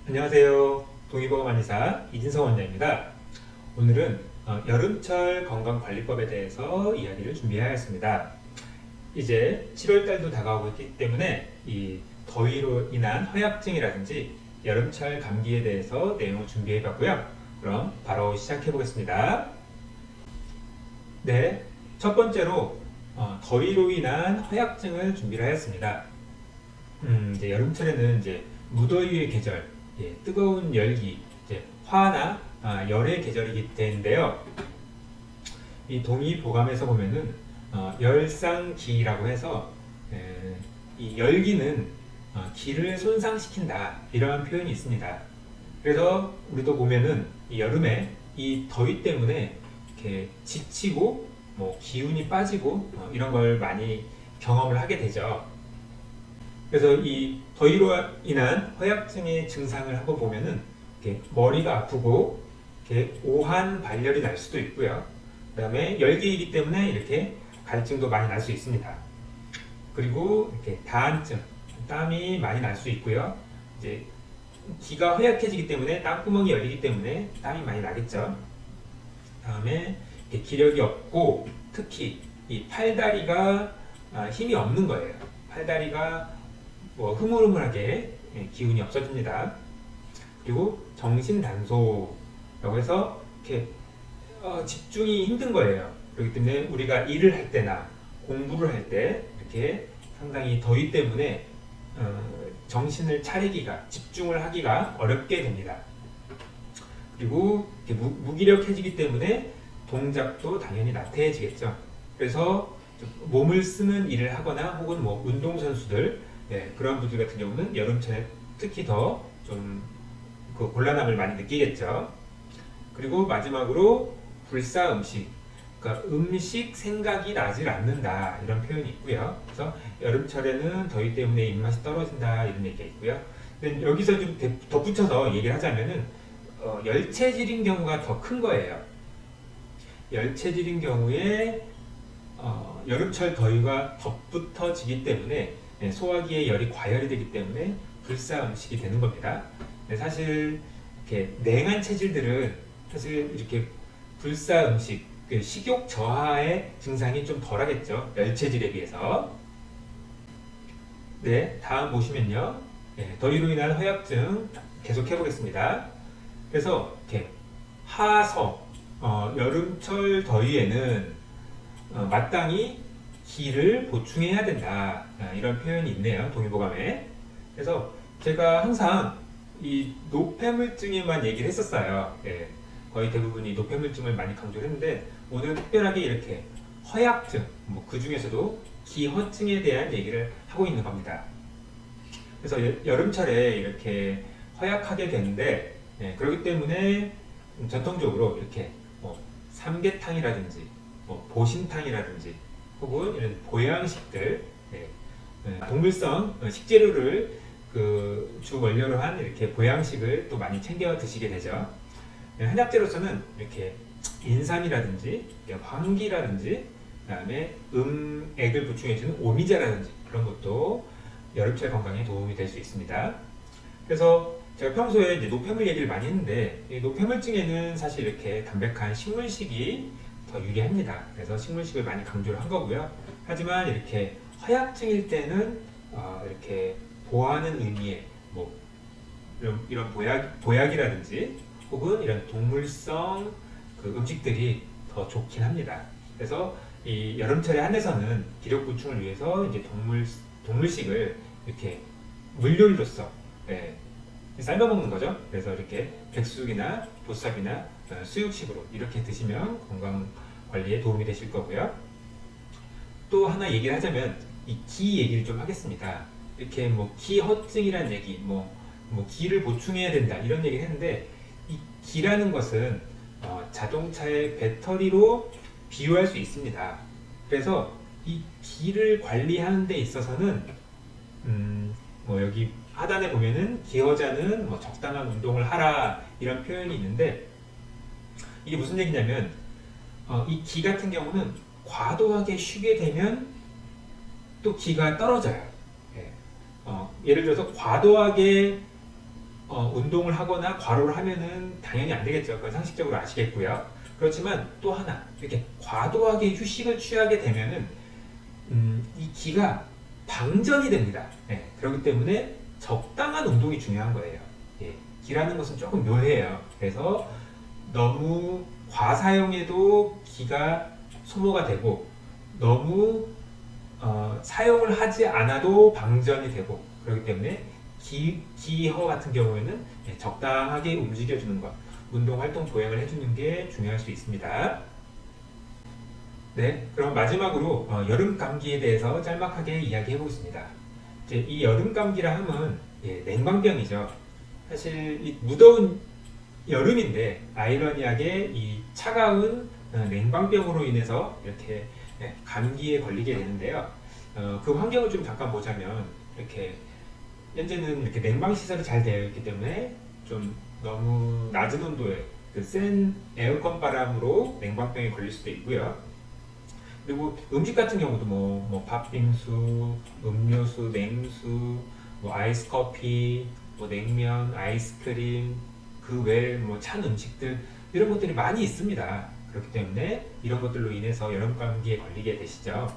안녕하세요. 동의보험 한의사 이진성 원장입니다. 오늘은 여름철 건강관리법에 대해서 이야기를 준비하였습니다. 이제 7월달도 다가오고 있기 때문에 이 더위로 인한 허약증이라든지 여름철 감기에 대해서 내용을 준비해봤고요. 그럼 바로 시작해 보겠습니다. 네, 첫 번째로 더위로 인한 허약증을 준비를 하였습니다. 이제 여름철에는 이제 무더위의 계절, 뜨거운 열기, 이제 화나 열의 계절이기 때문인데요. 이 동의보감에서 보면은 열상기라고 해서 이 열기는 기를 손상시킨다 이러한 표현이 있습니다. 그래서 우리도 보면은 이 여름에 이 더위 때문에 이렇게 지치고 뭐 기운이 빠지고 이런 걸 많이 경험을 하게 되죠. 그래서 이 더위로 인한 허약증의 증상을 한번 보면은 이렇게 머리가 아프고 이렇게 오한 발열이 날 수도 있고요. 그다음에 열기이기 때문에 이렇게 갈증도 많이 날 수 있습니다. 그리고 이렇게 다한증, 땀이 많이 날 수 있고요. 이제 기가 허약해지기 때문에 땀구멍이 열리기 때문에 땀이 많이 나겠죠. 다음에 기력이 없고 특히 이 팔다리가 힘이 없는 거예요. 팔다리가 뭐 흐물흐물하게 기운이 없어집니다. 그리고 정신 단소라고 해서 이렇게 집중이 힘든 거예요. 그렇기 때문에 우리가 일을 할 때나 공부를 할 때 이렇게 상당히 더위 때문에 정신을 차리기가 집중을 하기가 어렵게 됩니다. 그리고 무기력해지기 때문에 동작도 당연히 나태해지겠죠. 그래서 몸을 쓰는 일을 하거나 혹은 뭐 운동선수들 그런 분들 같은 경우는 여름철에 특히 더 좀 그 곤란함을 많이 느끼겠죠. 그리고 마지막으로 불사 음식, 그러니까 음식 생각이 나질 않는다 이런 표현이 있고요. 그래서 여름철에는 더위 때문에 입맛이 떨어진다 이런 얘기가 있고요. 근데 여기서 좀 덧붙여서 얘기를 하자면은 열체질인 경우가 더 큰 거예요. 열체질인 경우에 여름철 더위가 덧붙어지기 때문에 소화기에 열이 과열이 되기 때문에 불사 음식이 되는 겁니다. 사실 이렇게 냉한 체질들은 사실 이렇게 불사 음식, 식욕 저하의 증상이 좀 덜하겠죠. 열체질에 비해서. 네, 다음 보시면요. 더위로 인한 허약증 계속 해보겠습니다. 그래서 이렇게 하성, 여름철 더위에는 마땅히 기를 보충해야 된다. 이런 표현이 있네요. 동의보감에. 그래서 제가 항상 이 노폐물증에만 얘기를 했었어요. 거의 대부분이 노폐물증을 많이 강조를 했는데 오늘 특별하게 이렇게 허약증, 뭐 그 중에서도 기허증에 대한 얘기를 하고 있는 겁니다. 그래서 여름철에 이렇게 허약하게 되는데 그렇기 때문에 전통적으로 이렇게 뭐 삼계탕이라든지 뭐 보신탕이라든지 혹은 이런 보양식들, 동물성 식재료를 그 주 원료로 한 이렇게 보양식을 또 많이 챙겨 드시게 되죠. 한약재로서는 이렇게 인삼이라든지 황기라든지 그다음에 액을 보충해주는 오미자라든지 그런 것도 여름철 건강에 도움이 될 수 있습니다. 그래서 제가 평소에 이제 노폐물 얘기를 많이 했는데 이 노폐물증에는 사실 이렇게 담백한 식물식이 더 유리합니다. 그래서 식물식을 많이 강조를 한 거고요. 하지만 이렇게 허약증일 때는 이렇게 보호하는 의미의 뭐 이런 보약이라든지 혹은 이런 동물성 그 음식들이 더 좋긴 합니다. 그래서 이 여름철에 한해서는 기력 보충을 위해서 이제 동물식을 이렇게 물요리로서 삶아 먹는 거죠. 그래서 이렇게 백숙이나 보쌈이나 수육식으로 이렇게 드시면 건강 관리에 도움이 되실 거고요. 또 하나 얘기를 하자면 이 기 얘기를 좀 하겠습니다. 이렇게 뭐 기허증이라는 얘기, 뭐 기를 보충해야 된다 이런 얘기를 했는데 이 기라는 것은 자동차의 배터리로 비유할 수 있습니다. 그래서 이 기를 관리하는 데 있어서는 뭐 여기 하단에 보면은 기여자는 뭐 적당한 운동을 하라 이런 표현이 있는데 이게 무슨 얘기냐면 이 기 같은 경우는 과도하게 쉬게 되면 또 기가 떨어져요. 예를 들어서 과도하게 운동을 하거나 과로를 하면은 당연히 안 되겠죠. 그건 상식적으로 아시겠고요. 그렇지만 또 하나, 이렇게 과도하게 휴식을 취하게 되면은 이 기가 방전이 됩니다. 예, 그렇기 때문에 적당한 운동이 중요한 거예요. 예, 기라는 것은 조금 묘해요. 그래서 너무 과사용해도 기가 소모가 되고 너무 사용을 하지 않아도 방전이 되고 그렇기 때문에 기허 같은 경우에는 예, 적당하게 움직여주는 것, 운동 활동 보행을 해주는 게 중요할 수 있습니다. 네, 그럼 마지막으로 여름 감기에 대해서 짤막하게 이야기해 보겠습니다. 이제 이 여름 감기라 함은 예, 냉방병이죠. 사실 이 무더운 여름인데 아이러니하게 이 차가운 냉방병으로 인해서 이렇게 예, 감기에 걸리게 되는데요. 그 환경을 좀 잠깐 보자면 이렇게 현재는 이렇게 냉방 시설이 잘 되어 있기 때문에 좀 너무 낮은 온도에 그 센 에어컨 바람으로 냉방병에 걸릴 수도 있고요. 그리고 음식 같은 경우도 뭐 팥빙수, 음료수, 냉수, 뭐 아이스 커피, 뭐 냉면, 아이스크림, 그 외에 뭐 찬 음식들 이런 것들이 많이 있습니다. 그렇기 때문에 이런 것들로 인해서 여름 감기에 걸리게 되시죠.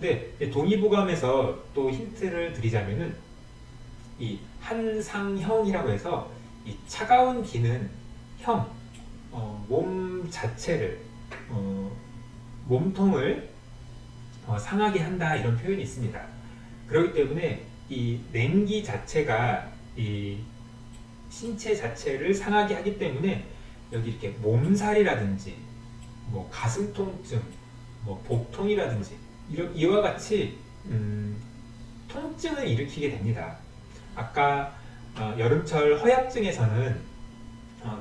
근데 동의보감에서 또 힌트를 드리자면은 이 한상형이라고 해서 이 차가운 기는 몸 자체를 몸통을 상하게 한다 이런 표현이 있습니다. 그렇기 때문에 이 냉기 자체가 이 신체 자체를 상하게 하기 때문에 여기 이렇게 몸살이라든지 뭐 가슴 통증, 뭐 복통이라든지 이와 같이 통증을 일으키게 됩니다. 아까 여름철 허약증에서는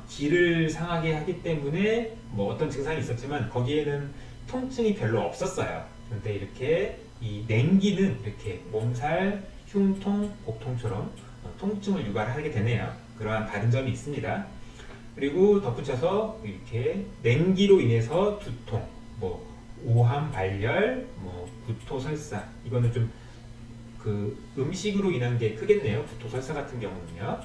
기를 상하게 하기 때문에 뭐 어떤 증상이 있었지만 거기에는 통증이 별로 없었어요. 그런데 이렇게 이 냉기는 이렇게 몸살, 흉통, 복통처럼 통증을 유발하게 되네요. 그러한 다른 점이 있습니다. 그리고 덧붙여서 이렇게 냉기로 인해서 두통, 뭐 오함 발열, 뭐 구토 설사 이거는 좀 그 음식으로 인한 게 크겠네요. 구토 설사 같은 경우는요.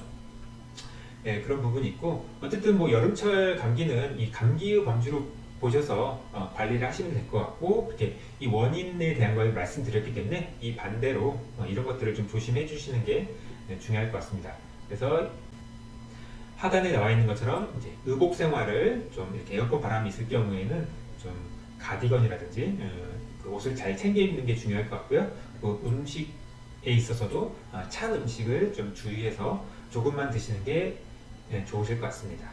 네, 그런 부분이 있고 어쨌든 뭐 여름철 감기는 이 감기의 범주로 보셔서 관리를 하시면 될 것 같고 이렇게 이 원인에 대한 걸 말씀드렸기 때문에 이 반대로 이런 것들을 좀 조심해 주시는 게 중요할 것 같습니다. 그래서 하단에 나와 있는 것처럼 이제 의복 생활을 좀 이렇게 에어컨 바람이 있을 경우에는 좀 가디건이라든지 그 옷을 잘 챙겨 입는 게 중요할 것 같고요. 그 음식에 있어서도 찬 음식을 좀 주의해서 조금만 드시는 게 좋으실 것 같습니다.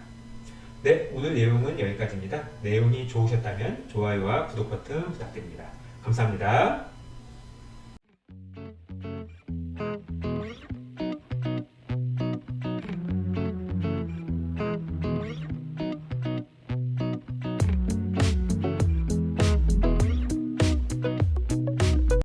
네, 오늘 내용은 여기까지입니다. 내용이 좋으셨다면 좋아요와 구독 버튼 부탁드립니다. 감사합니다.